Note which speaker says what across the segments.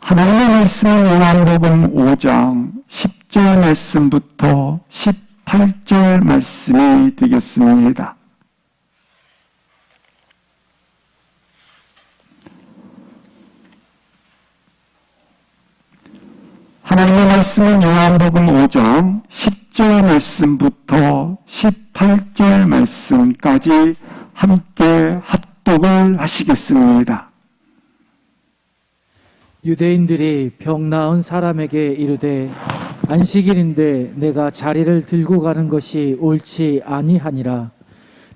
Speaker 1: 하나님의 말씀은 요한복음 5장 10절 말씀부터 18절 말씀이 되겠습니다. 하나님의 말씀은 요한복음 5장 10절 말씀부터 18절 말씀까지 함께 합독을 하시겠습니다.
Speaker 2: 유대인들이 병 나은 사람에게 이르되 안식일인데 내가 자리를 들고 가는 것이 옳지 아니하니라.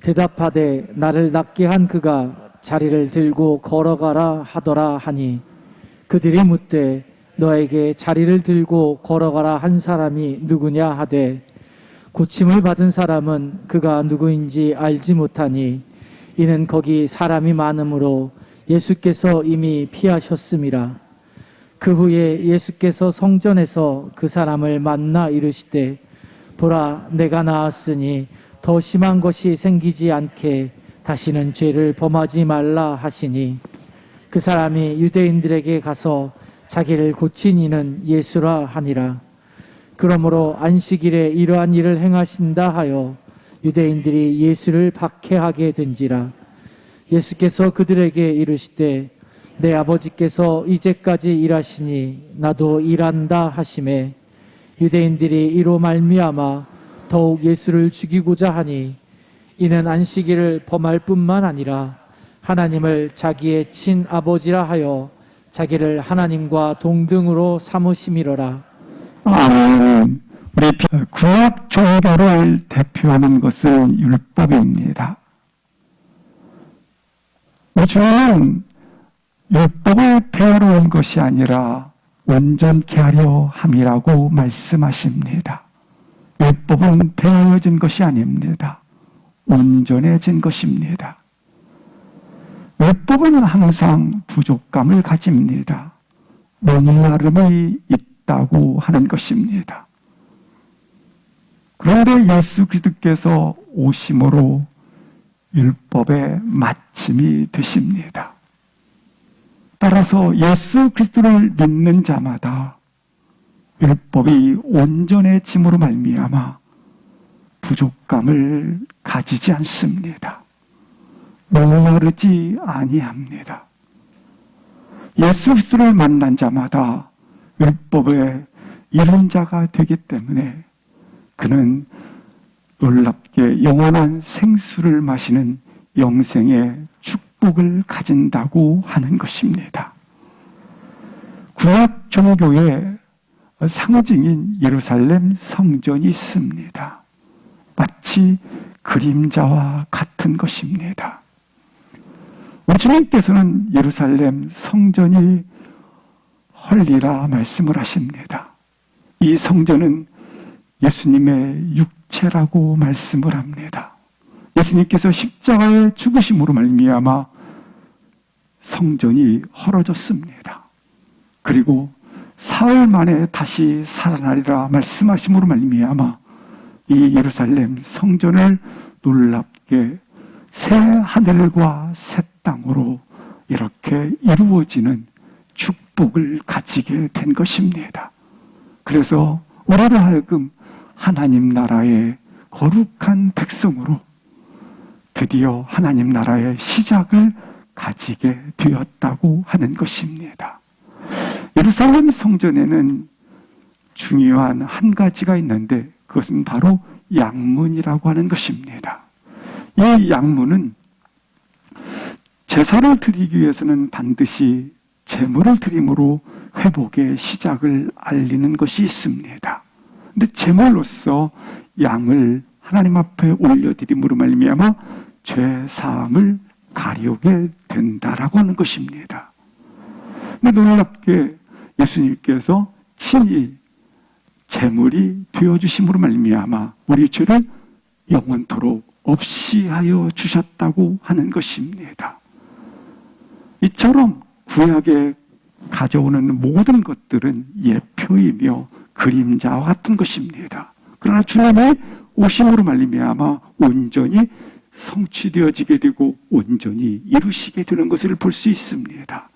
Speaker 2: 대답하되 나를 낫게 한 그가 자리를 들고 걸어가라 하더라 하니, 그들이 묻되 너에게 자리를 들고 걸어가라 한 사람이 누구냐 하되, 고침을 받은 사람은 그가 누구인지 알지 못하니 이는 거기 사람이 많으므로 예수께서 이미 피하셨음이라. 그 후에 예수께서 성전에서 그 사람을 만나 이르시되, 보라 내가 나았으니 더 심한 것이 생기지 않게 다시는 죄를 범하지 말라 하시니, 그 사람이 유대인들에게 가서 자기를 고친 이는 예수라 하니라. 그러므로 안식일에 이러한 일을 행하신다 하여 유대인들이 예수를 박해하게 된지라. 예수께서 그들에게 이르시되 내 아버지께서 이제까지 일하시니 나도 일한다 하시매, 유대인들이 이로 말미암아 더욱 예수를 죽이고자 하니, 이는 안식일을 범할 뿐만 아니라 하나님을 자기의 친아버지라 하여 자기를 하나님과 동등으로 삼으심이로라.
Speaker 1: 아멘. 우리 구약 종교를 대표하는 것은 율법입니다. 주님은 율법을 배우러 온 것이 아니라 온전케 하려 함이라고 말씀하십니다. 율법은 배워진 것이 아닙니다. 온전해진 것입니다. 율법은 항상 부족감을 가집니다. 목마름이 있다고 하는 것입니다. 그런데 예수 그리스도께서 오심으로 율법의 마침이 되십니다. 따라서 예수 그리스도를 믿는 자마다 율법이 온전해짐으로 말미암아 부족감을 가지지 않습니다. 목마르지 아니합니다. 예수 그리스도를 만난 자마다 율법의 이룬 자가 되기 때문에 그는 놀랍게 영원한 생수를 마시는 영생의 축복을 가진다고 하는 것입니다. 구약 종교의 상징인 예루살렘 성전이 있습니다. 마치 그림자와 같은 것입니다. 우리 주님께서는 예루살렘 성전이 헐리라 말씀을 하십니다. 이 성전은 예수님의 육체라고 말씀을 합니다. 예수님께서 십자가의 죽으심으로 말미암아 성전이 헐어졌습니다. 그리고 사흘 만에 다시 살아나리라 말씀하심으로 말미암아 이 예루살렘 성전을 놀랍게 새 하늘과 새 땅으로 이렇게 이루어지는 축복을 가지게 된 것입니다. 그래서 우리로 하여금 하나님 나라의 거룩한 백성으로 드디어 하나님 나라의 시작을 가지게 되었다고 하는 것입니다. 예루살렘 성전에는 중요한 한 가지가 있는데 그것은 바로 양문이라고 하는 것입니다. 이 양문은 제사를 드리기 위해서는 반드시 제물을 드림으로 회복의 시작을 알리는 것이 있습니다. 근데 제물로서 양을 하나님 앞에 올려드림으로 말미암아 죄 사함을 가리우게 된다라고 하는 것입니다. 근데 놀랍게 예수님께서 친히 제물이 되어주심으로 말미암아 우리 죄를 영원토록 없이 하여 주셨다고 하는 것입니다. 이처럼 구약에 가져오는 모든 것들은 예표이며 그림자와 같은 것입니다. 그러나 주님의 오심으로 말미암아 온전히 성취되어지게 되고 온전히 이루시게 되는 것을 볼 수 있습니다.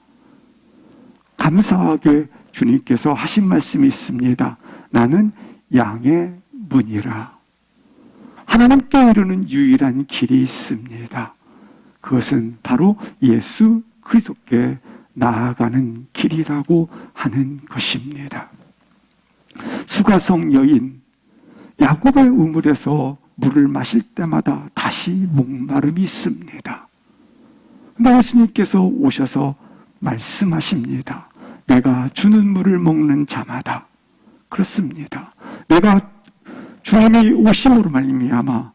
Speaker 1: 감사하게 주님께서 하신 말씀이 있습니다. 나는 양의 문이라. 하나님께 이르는 유일한 길이 있습니다. 그것은 바로 예수 그리스도께 나아가는 길이라고 하는 것입니다. 수가성 여인 야곱의 우물에서 물을 마실 때마다 다시 목마름이 있습니다. 근데 예수님께서 오셔서 말씀하십니다. 내가 주는 물을 먹는 자마다. 그렇습니다. 내가 주님이 오심으로 말미암아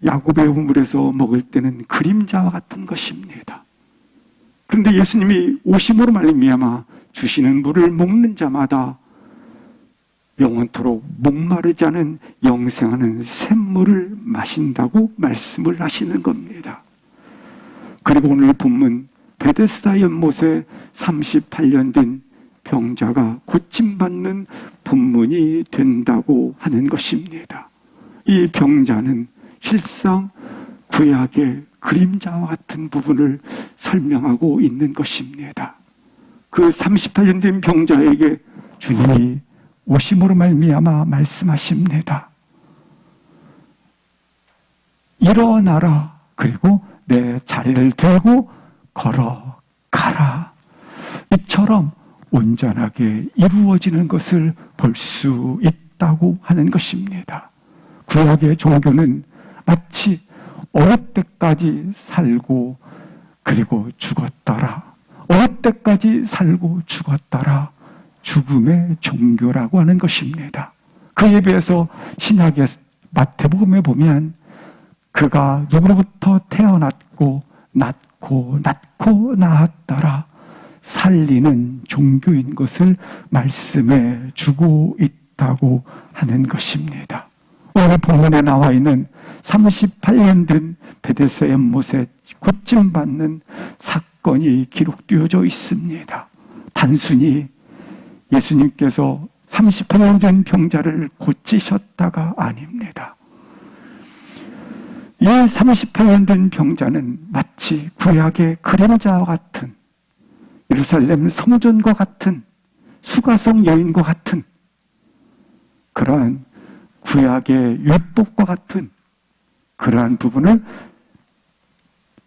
Speaker 1: 야곱의 우물에서 먹을 때는 그림자와 같은 것입니다. 그런데 예수님이 오심으로 말미암아 주시는 물을 먹는 자마다 영원토록 목마르지 않은 영생하는 샘물을 마신다고 말씀을 하시는 겁니다. 그리고 오늘 본문 베데스다 연못에 38년 된 병자가 고침받는 본문이 된다고 하는 것입니다. 이 병자는 실상 구약의 그림자와 같은 부분을 설명하고 있는 것입니다. 그 38년 된 병자에게 주님이 오심으로 말미암아 말씀하십니다. 일어나라. 그리고 내 자리를 들고 걸어가라. 이처럼 온전하게 이루어지는 것을 볼 수 있다고 하는 것입니다. 구약의 종교는 마치 어릴 때까지 살고 그리고 죽었더라. 어릴 때까지 살고 죽었더라. 죽음의 종교라고 하는 것입니다. 그에 비해서 신약의 마태복음에 보면 그가 누구로부터 태어났고 낳고 낳았더라. 살리는 종교인 것을 말씀해 주고 있다고 하는 것입니다. 오늘 본문에 나와 있는 38년 된 베데스다 연못에 고침받는 사건이 기록되어져 있습니다. 단순히 예수님께서 38년 된 병자를 고치셨다가 아닙니다. 이 38년 된 병자는 마치 구약의 그림자와 같은 예루살렘 성전과 같은 수가성 여인과 같은 그러한 구약의 율법과 같은 그러한 부분을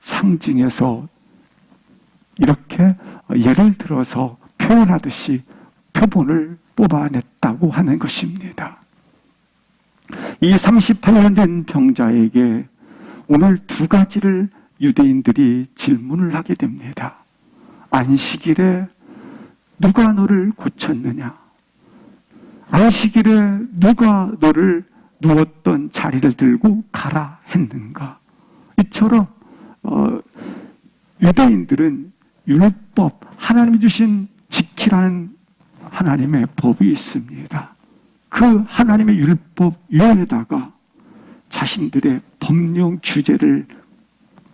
Speaker 1: 상징해서 이렇게 예를 들어서 표현하듯이 표본을 뽑아냈다고 하는 것입니다. 이 38년 된 병자에게 오늘 두 가지를 유대인들이 질문을 하게 됩니다. 안식일에 누가 너를 고쳤느냐? 안식일에 누가 너를 누웠던 자리를 들고 가라 했는가? 이처럼 유대인들은 율법, 하나님이 주신 지키라는 하나님의 법이 있습니다. 그 하나님의 율법 위에다가 자신들의 법령 규제를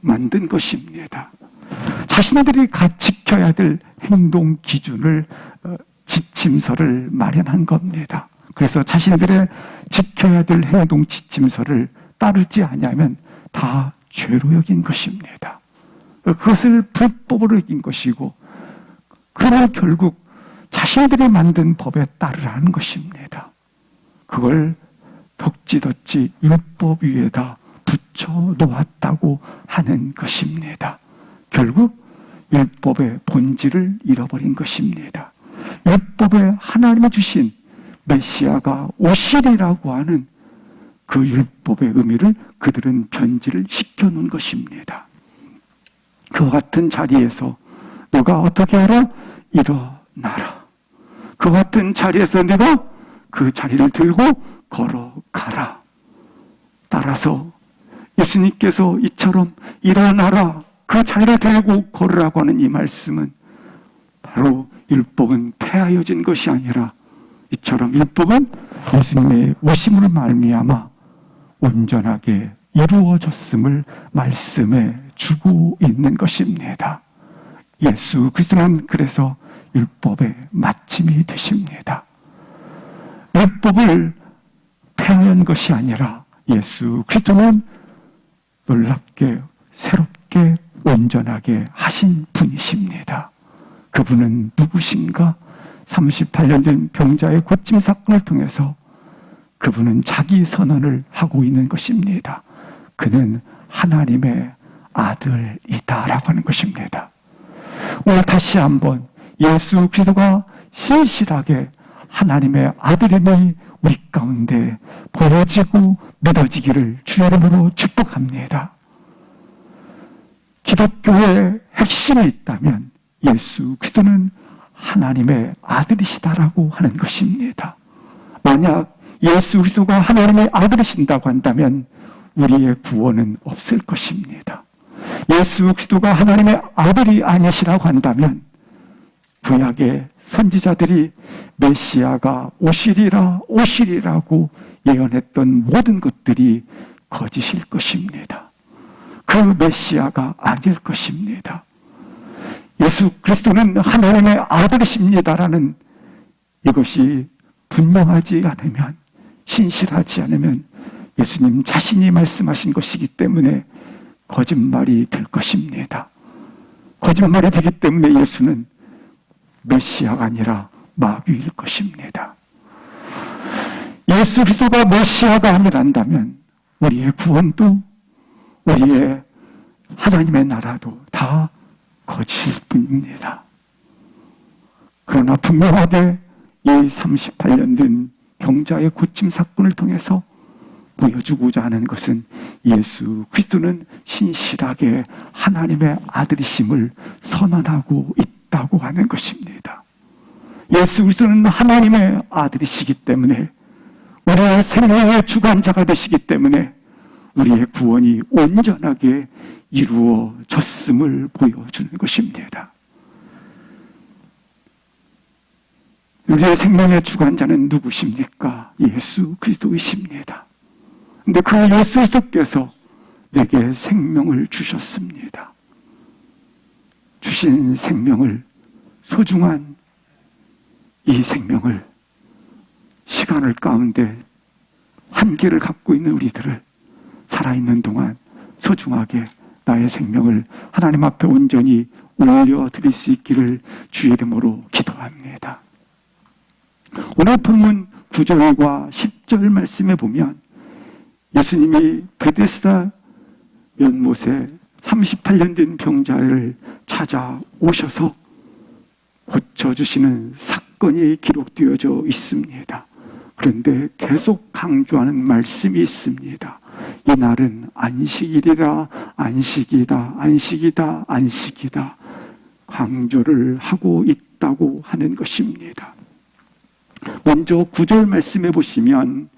Speaker 1: 만든 것입니다. 자신들이 지켜야 될 행동 기준을 지침서를 마련한 겁니다. 그래서 자신들의 지켜야 될 행동 지침서를 따르지 않으면 다 죄로 여긴 것입니다. 그것을 불법으로 여긴 것이고 그러나 결국 자신들이 만든 법에 따르라는 것입니다. 그걸 덕지덕지 율법 위에다 붙여 놓았다고 하는 것입니다. 결국 율법의 본질을 잃어버린 것입니다. 율법에 하나님이 주신 메시아가 오시리라고 하는 그 율법의 의미를 그들은 변질을 시켜놓은 것입니다. 그와 같은 자리에서 너가 어떻게 하라? 일어나라. 그와 같은 자리에서 내가 그 자리를 들고 걸어가라. 따라서 예수님께서 이처럼 일어나라. 그 자리를 들고 걸으라고 하는 이 말씀은 바로 율법은 폐하여진 것이 아니라 이처럼 율법은 예수님의 오심으로 말미암아 온전하게 이루어졌음을 말씀해 주고 있는 것입니다. 예수 그리스도는 그래서 율법의 마침이 되십니다. 율법을 폐하는 것이 아니라 예수 그리스도는 놀랍게 새롭게 온전하게 하신 분이십니다. 그분은 누구신가? 38년 된 병자의 고침 사건을 통해서 그분은 자기 선언을 하고 있는 것입니다. 그는 하나님의 아들이다라고 하는 것입니다. 오늘 다시 한번 예수 그리스도가 신실하게 하나님의 아들임이 우리 가운데 보여지고 믿어지기를 주의 이름으로 축복합니다. 기독교의 핵심이 있다면 예수 그리스도는 하나님의 아들이시다라고 하는 것입니다. 만약 예수 그리스도가 하나님의 아들이신다고 한다면 우리의 구원은 없을 것입니다. 예수 그리스도가 하나님의 아들이 아니시라고 한다면 구약의 선지자들이 메시아가 오시리라고 예언했던 모든 것들이 거짓일 것입니다. 그 메시아가 아닐 것입니다. 예수 그리스도는 하나님의 아들이십니다라는 이것이 분명하지 않으면, 신실하지 않으면 예수님 자신이 말씀하신 것이기 때문에 거짓말이 될 것입니다. 거짓말이 되기 때문에 예수는 메시아가 아니라 마귀일 것입니다. 예수 그리스도가 메시아가 아니란다면 우리의 구원도 우리의 하나님의 나라도 다 거짓일 뿐입니다. 그러나 분명하게 이 38년 된 병자의 고침 사건을 통해서 보여주고자 하는 것은 예수 그리스도는 신실하게 하나님의 아들이심을 선언하고 있다고 하는 것입니다. 예수 그리스도는 하나님의 아들이시기 때문에, 우리의 생명의 주관자가 되시기 때문에 우리의 구원이 온전하게 이루어졌음을 보여주는 것입니다. 우리의 생명의 주관자는 누구십니까? 예수 그리스도이십니다. 근데 그 예수 그리스도께서 내게 생명을 주셨습니다. 주신 생명을, 소중한 이 생명을, 시간을 가운데 한계를 갖고 있는 우리들을 살아있는 동안 소중하게 나의 생명을 하나님 앞에 온전히 올려드릴 수 있기를 주의 이름으로 기도합니다. 오늘 본문 9절과 10절 말씀에 보면 예수님이 베데스다 연못에 38년 된 병자를 찾아오셔서 고쳐주시는 사건이 기록되어져 있습니다. 그런데 계속 강조하는 말씀이 있습니다. 이날은 안식일이라, 안식이다, 안식이다, 안식이다 강조를 하고 있다고 하는 것입니다. 먼저 9절 말씀해 보시면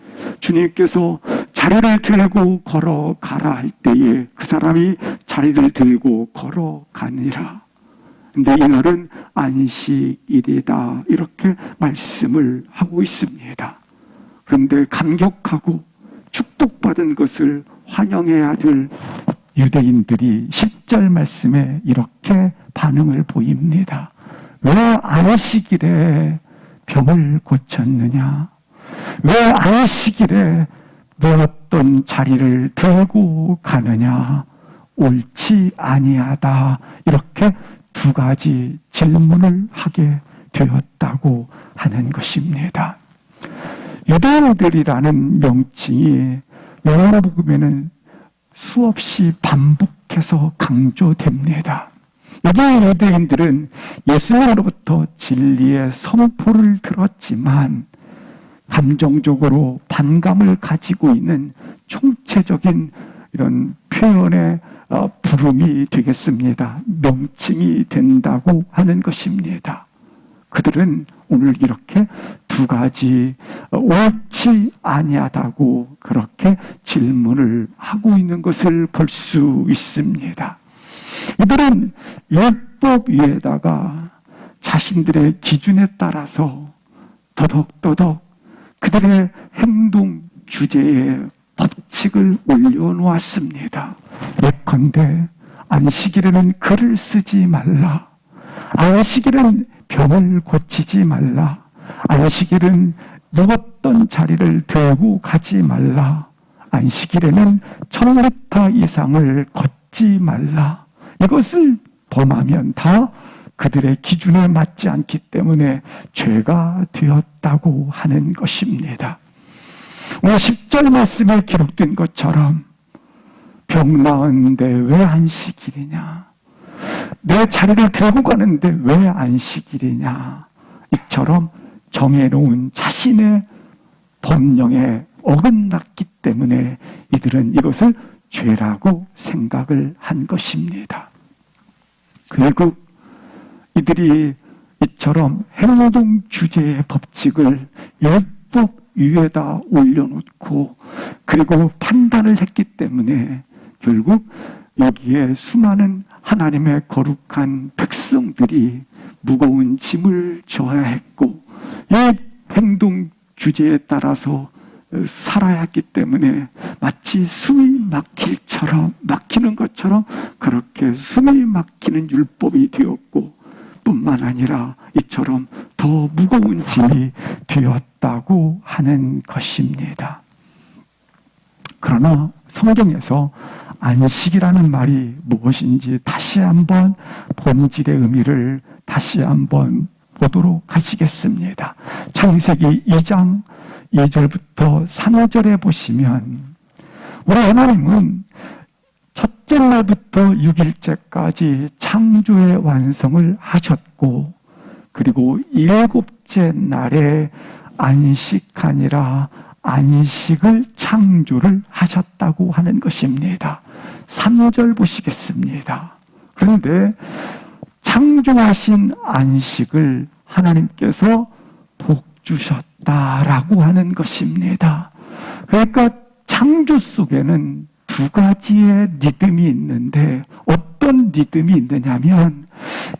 Speaker 1: 주님께서 자리를 들고 걸어가라 할 때에 그 사람이 자리를 들고 걸어가니라. 근데 이날은 안식일이다 이렇게 말씀을 하고 있습니다. 그런데 감격하고 축복받은 것을 환영해야 될 유대인들이 10절 말씀에 이렇게 반응을 보입니다. 왜 안식일에 병을 고쳤느냐? 왜 안식일에 누웠던 자리를 들고 가느냐? 옳지 아니하다. 이렇게 두 가지 질문을 하게 되었다고 하는 것입니다. 유대인들이라는 명칭이 요한복음에는 수없이 반복해서 강조됩니다. 여기 유대인들은 예수님으로부터 진리의 선포를 들었지만 감정적으로 반감을 가지고 있는 총체적인 이런 표현의 부름이 되겠습니다. 명칭이 된다고 하는 것입니다. 그들은 오늘 이렇게 두 가지 옳지 아니하다고 그렇게 질문을 하고 있는 것을 볼 수 있습니다. 이들은 율법 위에다가 자신들의 기준에 따라서 더덕더덕 그들의 행동 규제에 법칙을 올려놓았습니다. 예컨대 안식일에는 글을 쓰지 말라. 안식일은 병을 고치지 말라. 안식일은 누웠던 자리를 들고 가지 말라. 안식일에는 1000m 이상을 걷지 말라. 이것을 범하면 다 그들의 기준에 맞지 않기 때문에 죄가 되었다고 하는 것입니다. 오늘 10절 말씀에 기록된 것처럼 병 나았는데 왜 안식일이냐? 내 자리를 들고 가는데 왜 안식일이냐? 이처럼 정해놓은 자신의 법령에 어긋났기 때문에 이들은 이것을 죄라고 생각을 한 것입니다. 결국 이들이 이처럼 행동 규제의 법칙을 율법 위에다 올려놓고 그리고 판단을 했기 때문에 결국 여기에 수많은 하나님의 거룩한 백성들이 무거운 짐을 져야 했고 이 행동 규제에 따라서 살아야 했기 때문에 마치 숨이 막히는 것처럼 그렇게 숨이 막히는 율법이 되었고 뿐만 아니라 이처럼 더 무거운 짐이 되었다고 하는 것입니다. 그러나 성경에서 안식이라는 말이 무엇인지 다시 한번 본질의 의미를 다시 한번 보도록 하시겠습니다. 창세기 2장 2절부터 3절에 보시면 우리 하나님은 첫째 날부터 6일째까지 창조의 완성을 하셨고 그리고 일곱째 날에 안식하니라 안식을 창조를 하셨다고 하는 것입니다. 3절 보시겠습니다. 그런데 창조하신 안식을 하나님께서 복 주셨다라고 하는 것입니다. 그러니까 창조 속에는 두 가지의 리듬이 있는데 어떤 리듬이 있느냐면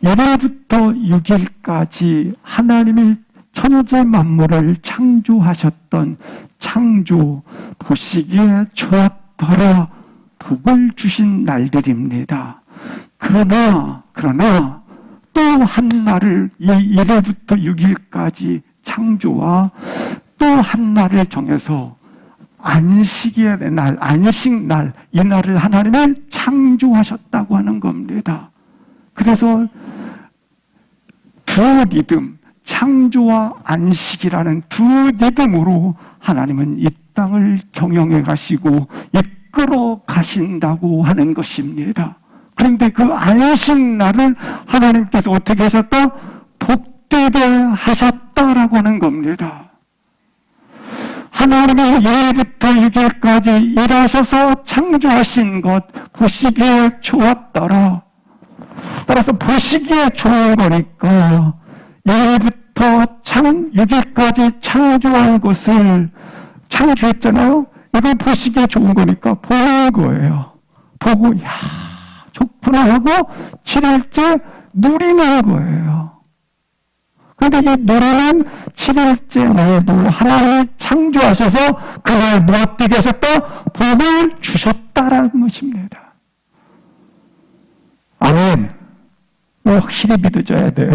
Speaker 1: 1일부터 6일까지 하나님이 천지 만물을 창조하셨던 창조 보시기에 좋았더라 복을 주신 날들입니다. 그러나 또 한 날을 이 1일부터 6일까지 창조와 또 한 날을 정해서 안식의 날, 안식날, 이 날을 하나님은 창조하셨다고 하는 겁니다. 그래서 두 리듬, 창조와 안식이라는 두 리듬으로 하나님은 이 땅을 경영해 가시고 이끌어 가신다고 하는 것입니다. 그런데 그 안식날을 하나님께서 어떻게 하셨다? 복되게 하셨다라고 하는 겁니다. 하나님이 1일부터 6일까지 일하셔서 창조하신 것 보시기에 좋았더라. 따라서 보시기에 좋은 거니까 1일부터 6일까지 창조한 것을 창조했잖아요. 이걸 보시기에 좋은 거니까 보는 거예요. 보고 좋구나 하고 7일째 누리는 거예요. 그런데 이 누리는 7일째 날도 하나님이 창조하셔서 그날 무엇되게 하셨다? 복을 주셨다라는 것입니다. 아멘. 확실히 믿어져야 돼요.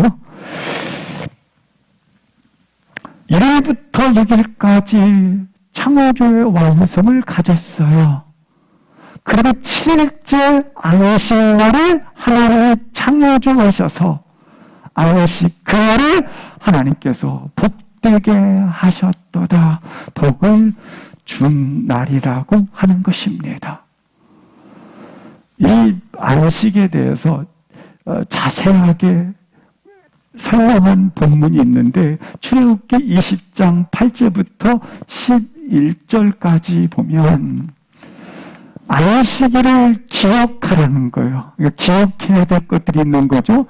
Speaker 1: 1일부터 6일까지 창조의 완성을 가졌어요. 그리고 7일째 안식날을 하나님이 창조하셔서 안식 그날을 하나님께서 복되게 하셨도다. 복을 준 날이라고 하는 것입니다. 이 안식에 대해서 자세하게 설명한 본문이 있는데 출애굽기 20장 8절부터 11절까지 보면 안식일을 기억하라는 거예요. 그러니까 기억해야 될 것들이 있는 거죠.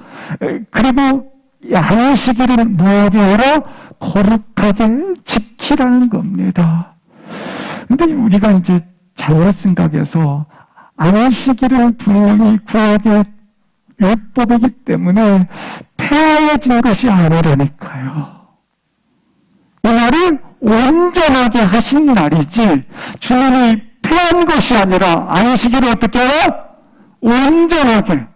Speaker 1: 그리고 안식일을 무엇이라 거룩하게 지키라는 겁니다. 근데 우리가 이제 잘못 생각해서 안식일은 분명히 구약의 율법이기 때문에 폐해진 것이 아니라니까요. 이 날을 온전하게 하신 날이지 주님이 폐한 것이 아니라 안식일을 어떻게 해요? 온전하게.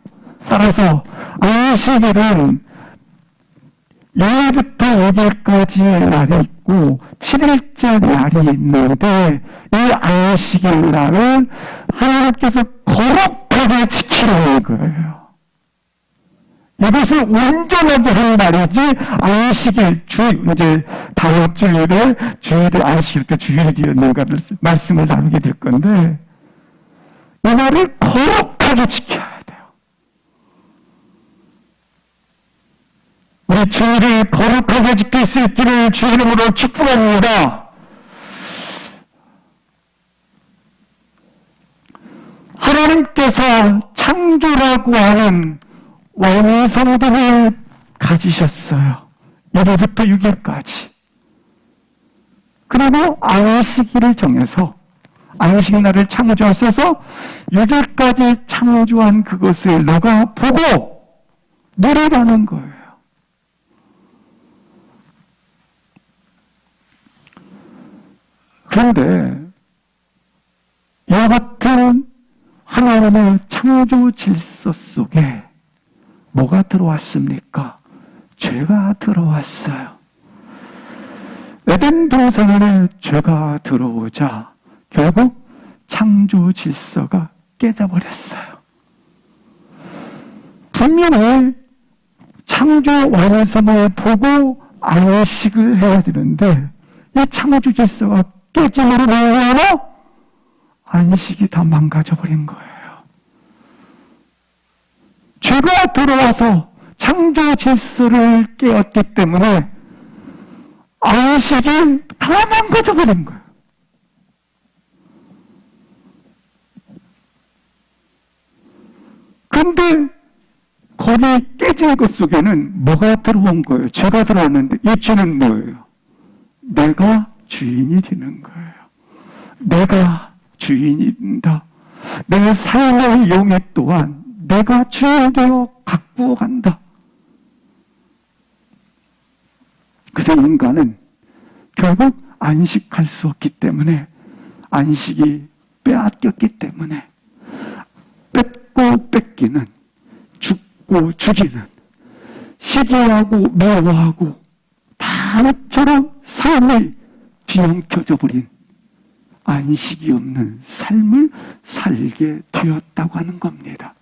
Speaker 1: 따라서 안식일은 6일부터 5일까지의 날이 있고 7일째 날이 있는데 이 안식일 날은 하나님께서 거룩하게 지키라는 거예요. 이것을 온전하게 한 날이지, 안식일, 이제 다음 주일에, 주일에 안식일 때 주일이었는가를 말씀을 나누게 될 건데, 이 날을 거룩하게 지켜야 돼요. 우리 주일을 거룩하게 지킬 수 있기를 주 이름으로 축복합니다. 하나님께서 창조라고 하는 완성도를 가지셨어요. 1일부터 6일까지. 그리고 안식일을 정해서 안식날을 창조하셔서 6일까지 창조한 그것을 너가 보고 누리라는 거예요. 그런데 이와 같은 하나님의 창조 질서 속에 뭐가 들어왔습니까? 죄가 들어왔어요. 에덴 동산에 죄가 들어오자 결국 창조 질서가 깨져버렸어요. 분명히 창조 완성을 보고 안식을 해야 되는데 이 창조 질서가 깨짐으로 말미암아 안식이 다 망가져버린 거예요. 죄가 들어와서 창조 질서를 깨었기 때문에 안식이 다 망가져버린 거예요. 그런데 거기 깨진 것 속에는 뭐가 들어온 거예요? 죄가 들어왔는데 이 죄는 뭐예요? 내가 주인이 되는 거예요. 내가 주인이 된다. 내 삶의 영예 또한 내가 주인 되어 가꾸어 간다. 그래서 인간은 결국 안식할 수 없기 때문에 안식이 빼앗겼기 때문에 뺏고 뺏기는 죽고 죽이는 시기하고 미워하고 다처럼 삶이 뒤엉켜져 버린 안식이 없는 삶을 살게 되었다고 하는 겁니다.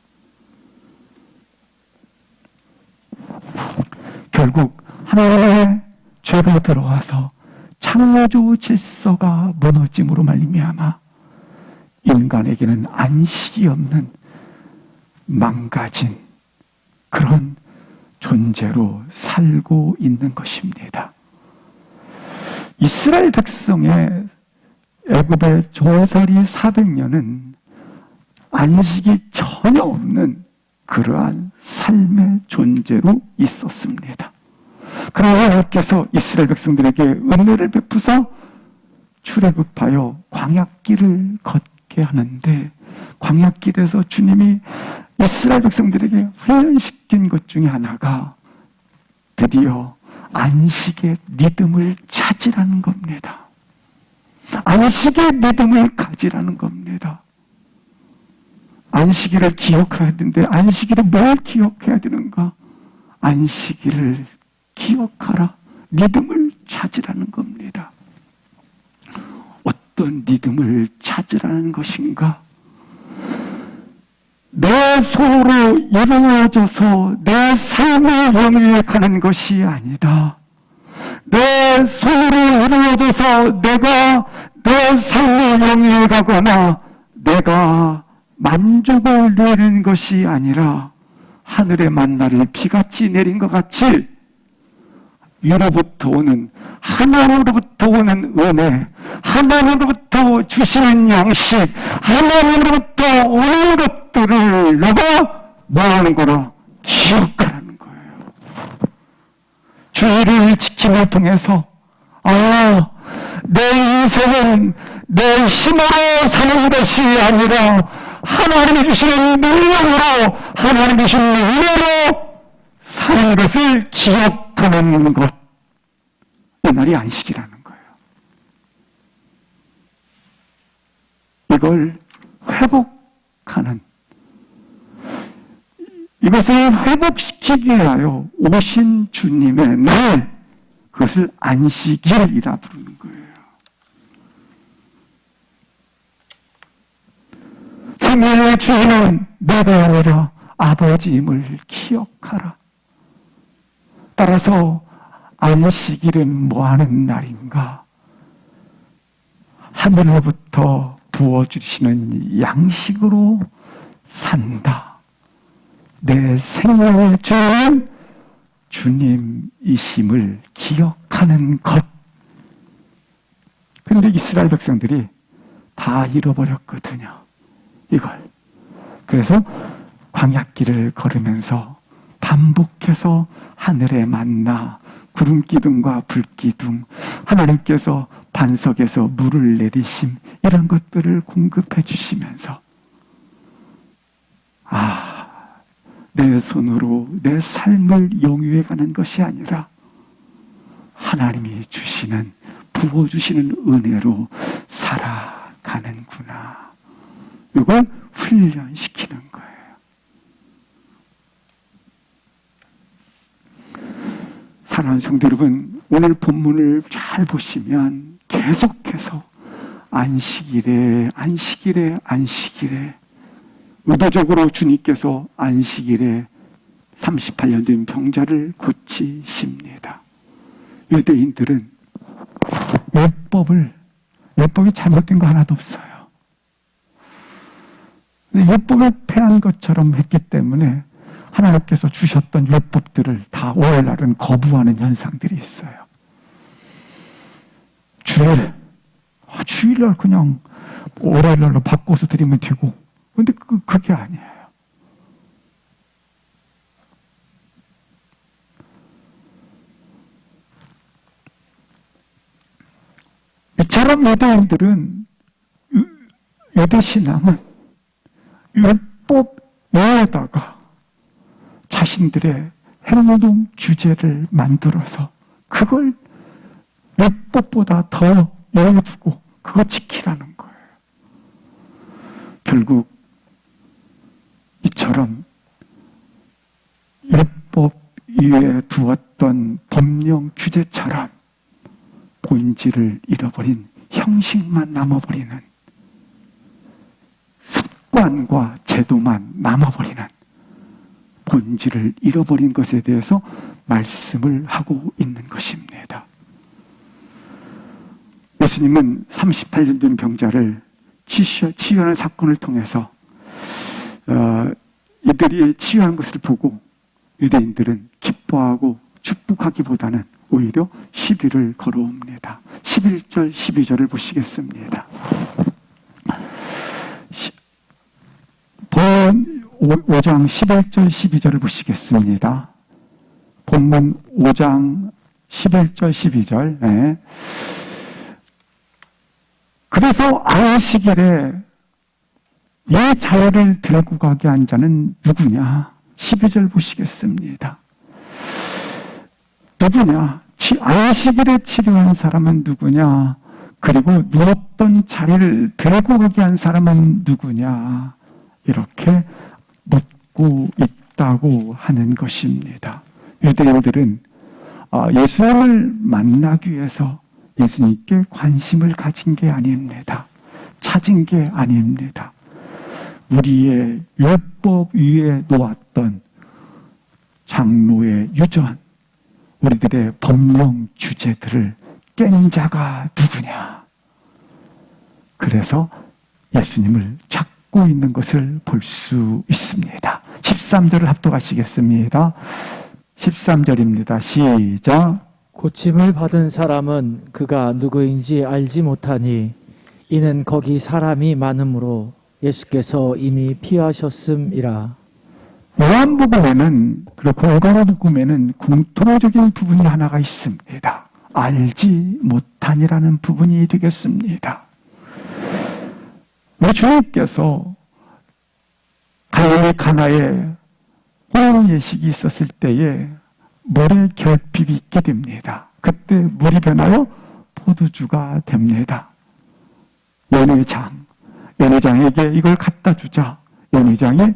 Speaker 1: 결국 하나님의 죄가 들어와서 창조 질서가 무너짐으로 말미암아 인간에게는 안식이 없는 망가진 그런 존재로 살고 있는 것입니다. 이스라엘 백성의 애굽의 종살이 400년은 안식이 전혀 없는 그러한 삶의 존재로 있었습니다. 그러나 하나님께서 이스라엘 백성들에게 은혜를 베푸사 출애굽하여 광야길을 걷게 하는데 광야길에서 주님이 이스라엘 백성들에게 훈련시킨 것 중에 하나가 드디어 안식의 리듬을 찾으라는 겁니다. 안식의 리듬을 가지라는 겁니다. 안식일을 기억해야 되는데 안식일에 뭘 기억해야 되는가? 안식일을 기억하라. 리듬을 찾으라는 겁니다. 어떤 리듬을 찾으라는 것인가? 내 손으로 이루어져서 내 삶의 영위에 가는 것이 아니다. 내 손으로 이루어져서 내가 내 삶의 영위에 가거나 내가 만족을 누리는 것이 아니라 하늘의 만나를 비같이 내린 것 같이 위로부터 오는 하나님으로부터 오는 은혜, 하나님으로부터 주시는 양식, 하나님으로부터 오는 것들을 너가 뭐하는 거라? 기억하라는 거예요. 주의를 지킴을 통해서 내 인생은 내 힘으로 사는 것이 아니라 하나님이 주시는 능력으로 하나님이 주시는 은혜로 사는 것을 기억하는 것. 이 날이 안식이라는 거예요. 이걸 회복하는 이것을 회복시키기 위하여 오신 주님의 날 그것을 안식일이라 부르는 거예요. 생명의 주인은 내가 아니라 아버지임을 기억하라. 따라서 안식일은 뭐하는 날인가? 하늘로부터 부어주시는 양식으로 산다. 내 생명의 주는 주님이심을 기억하는 것. 근데 이스라엘 백성들이 다 잃어버렸거든요. 이걸. 그래서 광야길을 걸으면서 반복해서 하늘의 만나, 구름 기둥과 불 기둥, 하나님께서 반석에서 물을 내리심, 이런 것들을 공급해 주시면서 내 손으로 내 삶을 영위해 가는 것이 아니라 하나님이 주시는, 부어주시는 은혜로 살아가는구나. 이걸 훈련시키는 거예요. 사랑하는 성도 여러분, 오늘 본문을 잘 보시면 계속해서 안식일에 의도적으로 주님께서 안식일에 38년 된 병자를 고치십니다. 유대인들은 율법이 잘못된 거 하나도 없어요. 율법을 폐한 것처럼 했기 때문에 하나님께서 주셨던 율법들을 다 오늘날은 거부하는 현상들이 있어요. 주일날 그냥 월요일날로 바꿔서 드리면 되고, 근데 그게 아니에요. 이처럼 유대인들은, 유대신앙은 율법 외에다가 자신들의 행동 규제를 만들어서 그걸 율법보다 더 여겨두고 그거 지키라는 거예요. 결국 이처럼 율법 위에 두었던 법령 규제처럼 본질을 잃어버린, 형식만 남아버리는, 습관과 제도만 남아버리는, 본질을 잃어버린 것에 대해서 말씀을 하고 있는 것입니다. 예수님은 38년 된 병자를 치유하는 사건을 통해서 이들이 치유한 것을 보고 유대인들은 기뻐하고 축복하기보다는 오히려 시비를 걸어옵니다. 11절, 12절을 보시겠습니다. 본 5장 11절, 12절을 보시겠습니다. 본문 5장 11절, 12절. 네. 그래서 안식일에 이 자유를 들고 가게 한 자는 누구냐? 12절 보시겠습니다. 누구냐? 안식일에 치료한 사람은 누구냐? 그리고 누웠던 자리를 들고 가게 한 사람은 누구냐? 이렇게 묻고 있다고 하는 것입니다. 유대인들은 예수님을 만나기 위해서 예수님께 관심을 가진 게 아닙니다. 찾은 게 아닙니다. 우리의 율법 위에 놓았던 장로의 유전, 우리들의 법령 규제들을 깬 자가 누구냐? 그래서 예수님을 찾고 있는 것을 볼 수 있습니다. 13절을 합독하시겠습니다. 13절입니다. 시작.
Speaker 2: 고침을 받은 사람은 그가 누구인지 알지 못하니 이는 거기 사람이 많으므로 예수께서 이미 피하셨음이라.
Speaker 1: 요한복음에는, 그리고 골고루복음에는 공통적인 부분이 하나가 있습니다. 알지 못하니라는 부분이 되겠습니다. 우리 주님께서 갈릴리 가나에 호령 예식이 있었을 때에 물의 결핍이 있게 됩니다. 그때 물이 변하여 포도주가 됩니다. 연회장에게 이걸 갖다 주자. 연회장이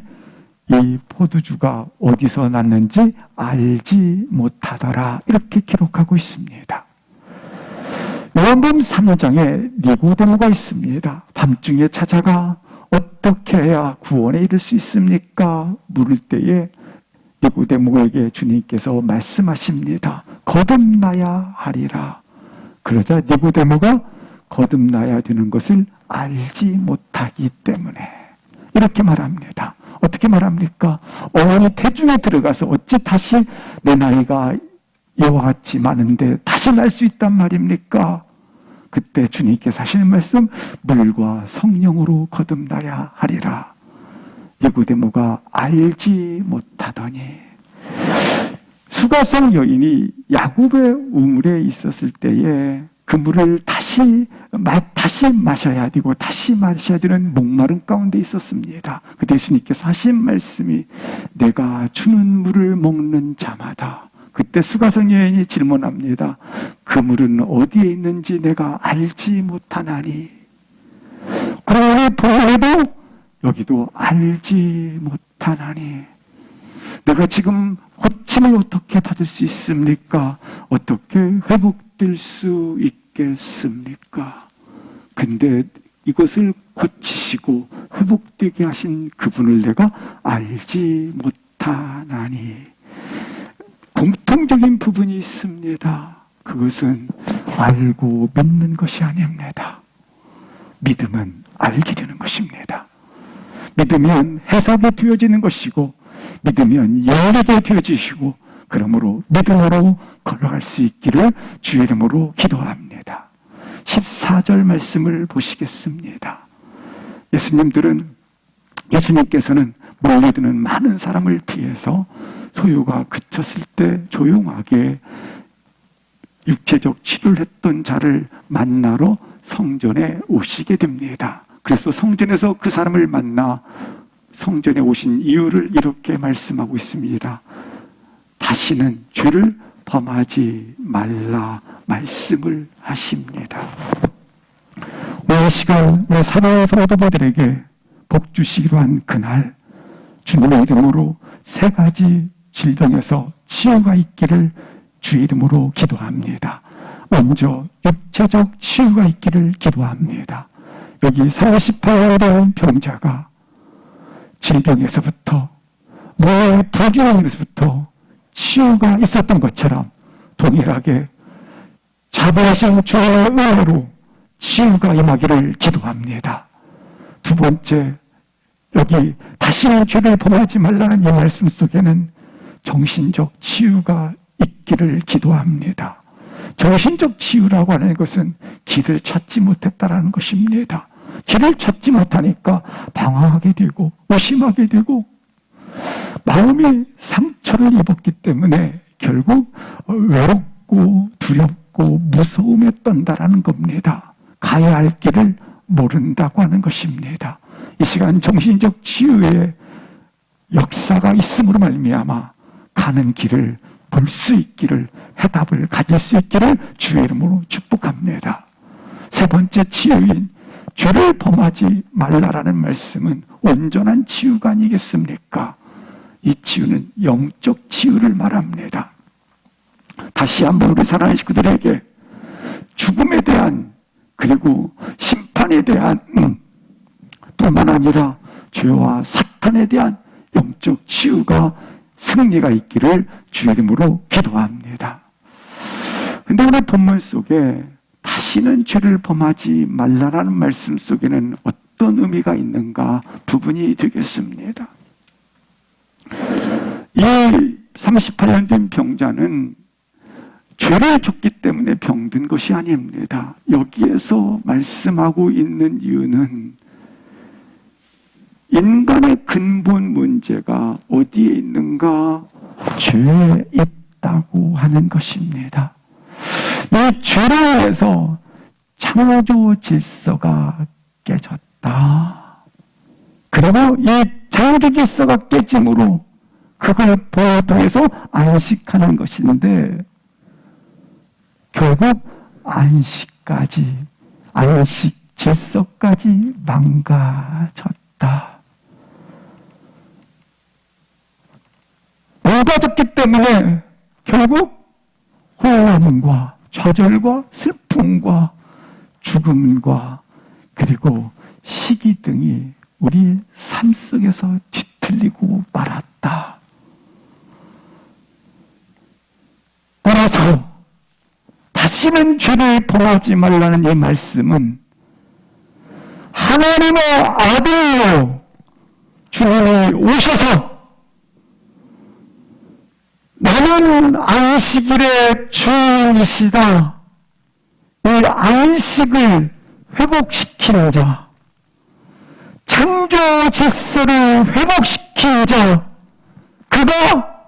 Speaker 1: 이 포도주가 어디서 났는지 알지 못하더라. 이렇게 기록하고 있습니다. 요한복음 3장에 니고데모가 있습니다. 밤중에 찾아가 어떻게 해야 구원에 이를 수 있습니까? 물을 때에 니고데모에게 주님께서 말씀하십니다. 거듭나야 하리라. 그러자 니고데모가 거듭나야 되는 것을 알지 못하기 때문에 이렇게 말합니다. 어떻게 말합니까? 어머니 태중에 들어가서 어찌 다시 내 나이가 이와 같이 많은데 다시 날 수 있단 말입니까? 그때 주님께서 하시는 말씀, 물과 성령으로 거듭나야 하리라. 니고데모가 알지 못하더니, 수가성 여인이 야곱의 우물에 있었을 때에 그 물을 다시 마셔야 되고 다시 마셔야 되는 목마름 가운데 있었습니다. 그때 예수님께서 하신 말씀이 내가 주는 물을 먹는 자마다, 그때 수가성 여인이 질문합니다. 그 물은 어디에 있는지 내가 알지 못하나니. 그러니 본래도 여기도 알지 못하나니. 내가 지금 고침을 어떻게 받을 수 있습니까? 어떻게 회복될 수 있겠습니까? 근데 이것을 고치시고 회복되게 하신 그분을 내가 알지 못하나니. 공통적인 부분이 있습니다. 그것은 알고 믿는 것이 아닙니다. 믿음은 알게 되는 것입니다. 믿으면 해석이 되어지는 것이고, 믿으면 열리게 되어지시고, 그러므로 믿음으로 걸어갈 수 있기를 주의 이름으로 기도합니다. 14절 말씀을 보시겠습니다. 예수님께서는 몰려드는 많은 사람을 피해서 소요가 그쳤을 때 조용하게 육체적 치료를 했던 자를 만나러 성전에 오시게 됩니다. 그래서 성전에서 그 사람을 만나 성전에 오신 이유를 이렇게 말씀하고 있습니다. 다시는 죄를 범하지 말라 말씀을 하십니다. 오늘 시간 우리 사랑하는 성도들에게 복 주시기로 한 그날, 주님의 이름으로 3가지 질병에서 치유가 있기를 주의 이름으로 기도합니다. 먼저 육체적 치유가 있기를 기도합니다. 여기 48년에 대한 병자가 질병에서부터, 몸의 부기능에서부터 치유가 있었던 것처럼 동일하게 자비하신 주의 은혜로 치유가 임하기를 기도합니다. 두 번째, 여기 다시는 죄를 범하지 말라는 이 말씀 속에는 정신적 치유가 있기를 기도합니다. 정신적 치유라고 하는 것은 길을 찾지 못했다라는 것입니다. 길을 찾지 못하니까 방황하게 되고 의심하게 되고 마음이 상처를 입었기 때문에 결국 외롭고 두렵고 무서움에 떤다라는 겁니다. 가야 할 길을 모른다고 하는 것입니다. 이 시간 정신적 치유의 역사가 있음으로 말미암아 가는 길을 볼 수 있기를, 해답을 가질 수 있기를 주의 이름으로 축복합니다. 3번째 치유인 죄를 범하지 말라라는 말씀은 온전한 치유가 아니겠습니까? 이 치유는 영적 치유를 말합니다. 다시 한번 우리 사랑하는 식구들에게 죽음에 대한, 그리고 심판에 대한 뿐만 아니라 죄와 사탄에 대한 영적 치유가, 승리가 있기를 주의 이름으로 기도합니다. 근데 오늘 본문 속에 다시는 죄를 범하지 말라라는 말씀 속에는 어떤 의미가 있는가 부분이 되겠습니다. 이 38년 된 병자는 죄를 졌기 때문에 병든 것이 아닙니다. 여기에서 말씀하고 있는 이유는 인간의 근본 문제가 어디에 있는가? 죄에 있다고 하는 것입니다. 이 죄로 인해서 창조 질서가 깨졌다. 그리고 이 창조 질서가 깨짐으로 그걸 통해서 안식하는 것인데, 결국 안식 질서까지 망가졌다. 망가졌기 때문에 결국 혼란과 좌절과 슬픔과 죽음과 그리고 시기 등이 우리 삶 속에서 뒤틀리고 말았다. 다시는 죄를 범하지 말라는 이 말씀은 하나님의 아들로 주님이 오셔서 나는 안식일의 주인이시다. 이 안식을 회복시킨 자, 창조 질서를 회복시킨 자, 그가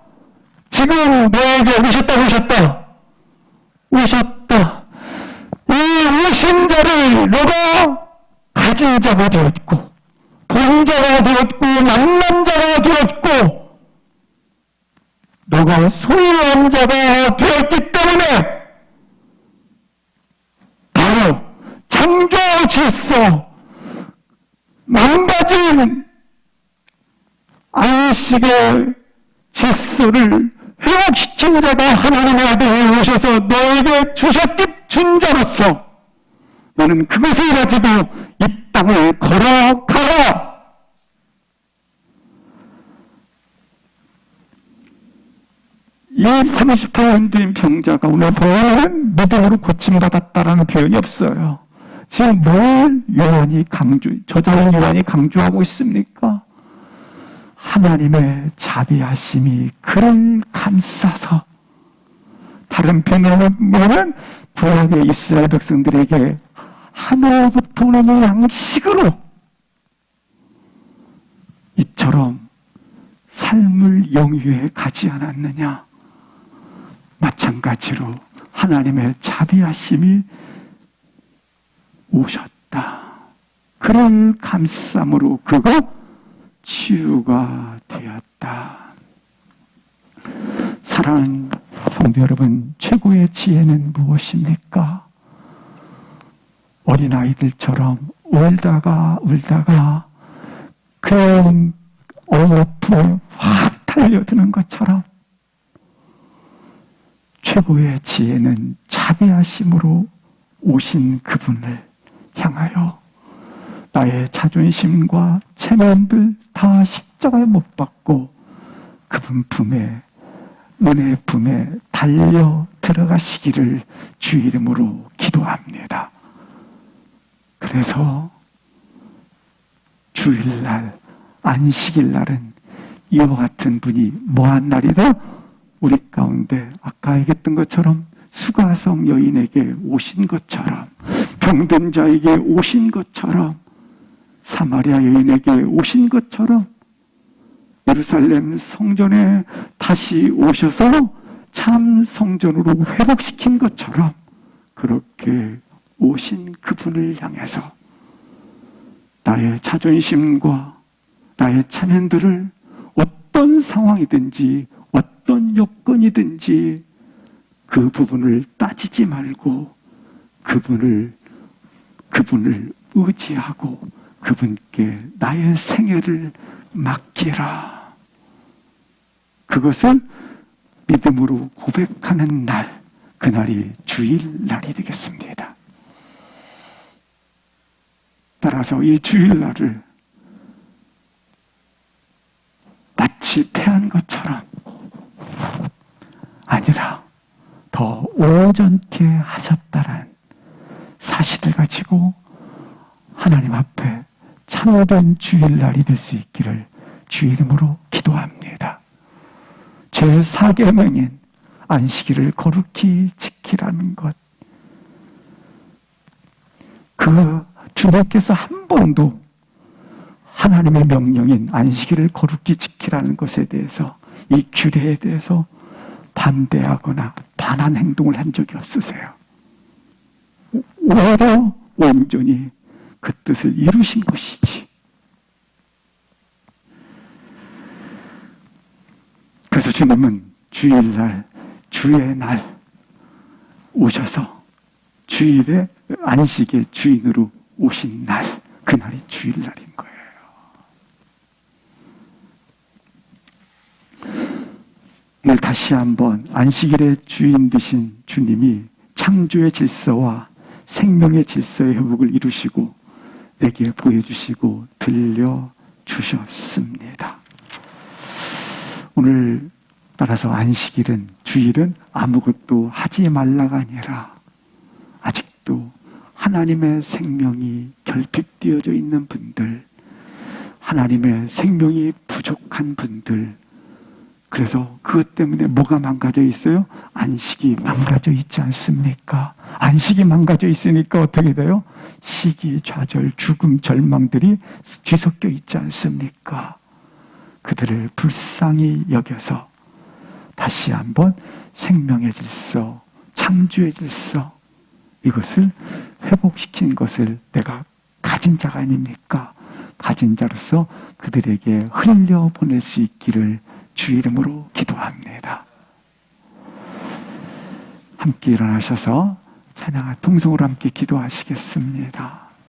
Speaker 1: 지금 너에게 오셨다. 이 오신 자를 너가 가진 자가 되었고, 본 자가 되었고, 만난 자가 되었고, 너가 소유한 자가 되었기 때문에 바로 창조 질서, 망가진 안식의 질서를 회복시킨 자가 하나님의 아들이 오셔서 너에게 준 자로서 너는 그것을 가지고 이 땅을 걸어가라. 이 38년 병자가 오늘 보면 믿음으로 고침받았다라는 표현이 없어요. 지금 뭘 저자인 요한이 강조하고 있습니까? 하나님의 자비하심이 그를 감싸서, 다른 표현으로 보면 구약의 이스라엘 백성들에게 하늘로부터 오는 양식으로 이처럼 삶을 영위해 가지 않았느냐. 마찬가지로 하나님의 자비하심이 오셨다. 그런 감싸움으로 그가 치유가 되었다. 사랑하는 성도 여러분, 최고의 지혜는 무엇입니까? 어린아이들처럼 울다가 그냥 어여품에 확 달려드는 것처럼 최고의 지혜는 자비하심으로 오신 그분을 향하여 나의 자존심과 체면들 다 십자가에 못 박고 그분 품에, 은혜 품에 달려 들어가시기를 주 이름으로 기도합니다. 그래서 주일날, 안식일날은 이와 같은 분이 뭐한 날이다? 우리 가운데 아까 얘기했던 것처럼 수가성 여인에게 오신 것처럼, 병든 자에게 오신 것처럼, 사마리아 여인에게 오신 것처럼, 예루살렘 성전에 다시 오셔서 참 성전으로 회복시킨 것처럼 그렇게 오신 그분을 향해서 나의 자존심과 나의 체면들을 어떤 상황이든지 어떤 여건이든지 그 부분을 따지지 말고 그분을 의지하고 그분께 나의 생애를 맡기라. 그것은 믿음으로 고백하는 날, 그날이 주일날이 되겠습니다. 따라서 이 주일날을 마치 패한 것처럼 아니라 더 온전케 하셨다는 사실을 가지고 하나님 앞에 참된 주일날이 될 수 있기를 주 이름으로 기도합니다. 제4계명인 안식일을 거룩히 지키라는 것, 그 주님께서 한 번도 하나님의 명령인 안식일을 거룩히 지키라는 것에 대해서, 이 규례에 대해서 반대하거나 반한 행동을 한 적이 없으세요. 오히려 온전히 그 뜻을 이루신 것이지. 그래서 주님은 주일날, 주의 날 오셔서 주일의 안식의 주인으로 오신 날, 그날이 주일날인 거예요. 오늘 다시 한번 안식일의 주인 되신 주님이 창조의 질서와 생명의 질서의 회복을 이루시고 내게 보여주시고 들려주셨습니다. 오늘 따라서 안식일은, 주일은 아무것도 하지 말라가 아니라 하나님의 생명이 결핍되어져 있는 분들, 하나님의 생명이 부족한 분들, 그래서 그것 때문에 뭐가 망가져 있어요? 안식이 망가져 있지 않습니까? 안식이 망가져 있으니까 어떻게 돼요? 시기, 좌절, 죽음, 절망들이 뒤섞여 있지 않습니까? 그들을 불쌍히 여겨서 다시 한번 생명의 질서, 창조의 질서, 이것을 회복시킨 것을 내가 가진 자가 아닙니까? 가진 자로서 그들에게 흘려 보낼 수 있기를 주 이름으로 기도합니다. 함께 일어나셔서 찬양할 통성으로 함께 기도하시겠습니다.